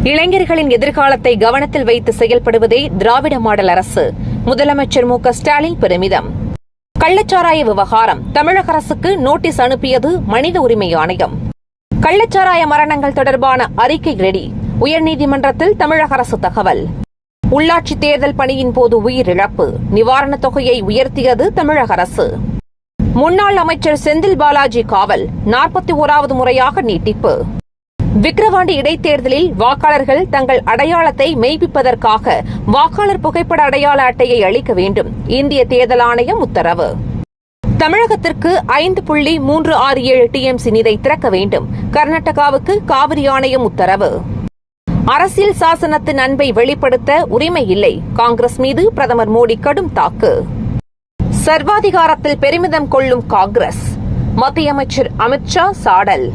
இளைஞர்களின் எதிர்காலத்தை கவனத்தில் வைத்து செயல்படுவதே திராவிட மாடல் அரசு. முதலமைச்சர் மு.க.ஸ்டாலின் பெருமிதம். கள்ளச்சாராய விவகாரம் தமிழக அரசுக்கு நோட்டீஸ் அனுப்பியது மனித உரிமை ஆணையம். கள்ளச்சாராய மரணங்கள் தொடர்பான அறிக்கை ரெடி. உயர்நீதிமன்றத்தில் தமிழக அரசு தகவல். உள்ளாட்சி தேர்தல் பணியின் போது உயிரிழப்பு நிவாரணத் தொகையை உயர்த்தியது தமிழக அரசு. முன்னாள் அமைச்சர் செந்தில் பாலாஜி காவல் 41வது முறையாக நீட்டிப்பு. விக்கிரவாண்டி இடைத்தேர்தலில் வாக்காளர்கள் தங்கள் அடையாளத்தை மெய்ப்பிப்பதற்காக வாக்காளர் புகைப்பட அடையாள அட்டையை அளிக்க வேண்டும். இந்திய தேர்தல் ஆணையம் உத்தரவு. தமிழகத்திற்கு 5.367 TMC நீரை திறக்க வேண்டும். கர்நாடகாவுக்கு காவிரி ஆணையம் உத்தரவு. அரசியல் சாசனத்தின் அன்பை வெளிப்படுத்த உரிமை இல்லை. காங்கிரஸ் மீது பிரதமர் மோடி கடும் தாக்கு. சர்வாதிகாரத்தில் பெருமிதம் கொள்ளும் காங்கிரஸ். மத்திய அமைச்சர் அமித்ஷா சாடல்.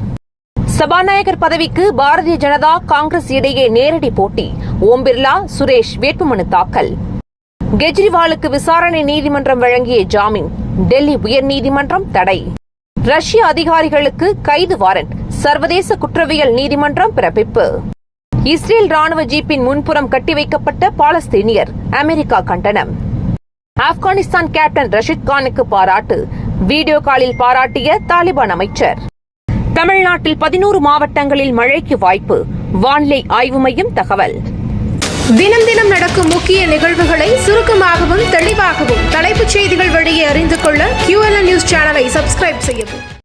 சபாநாயகர் பதவிக்கு பாரதிய ஜனதா காங்கிரஸ் இடையே நேரடி போட்டி. ஓம் பிர்லா சுரேஷ் வேட்புமனு தாக்கல். கெஜ்ரிவாலுக்கு விசாரணை நீதிமன்றம் வழங்கிய ஜாமீன் டெல்லி உயர்நீதிமன்றம் தடை. ரஷ்ய அதிகாரிகளுக்கு கைது வாரண்ட் சர்வதேச குற்றவியல் நீதிமன்றம் பிறப்பிப்பு. இஸ்ரேல் ராணுவ ஜீப்பின் முன்புறம் கட்டி வைக்கப்பட்ட பாலஸ்தீனியர் அமெரிக்கா கண்டனம். ஆப்கானிஸ்தான் கேப்டன் ரஷீத் கானுக்கு பாராட்டு. வீடியோ காலில் பாராட்டிய தாலிபான் அமைச்சர். தமிழ்நாட்டில் 11 மாவட்டங்களில் மழைக்கு வாய்ப்பு. வானிலை ஆய்வு மையம் தகவல். தினம் தினம் நடக்கும் முக்கிய நிகழ்வுகளை சுருக்கமாகவும் தெளிவாகவும் தலைப்புச் செய்திகள் வழியே அறிந்து கொள்ள QLN நியூஸ் சேனலை சப்ஸ்கிரைப் செய்யவும்.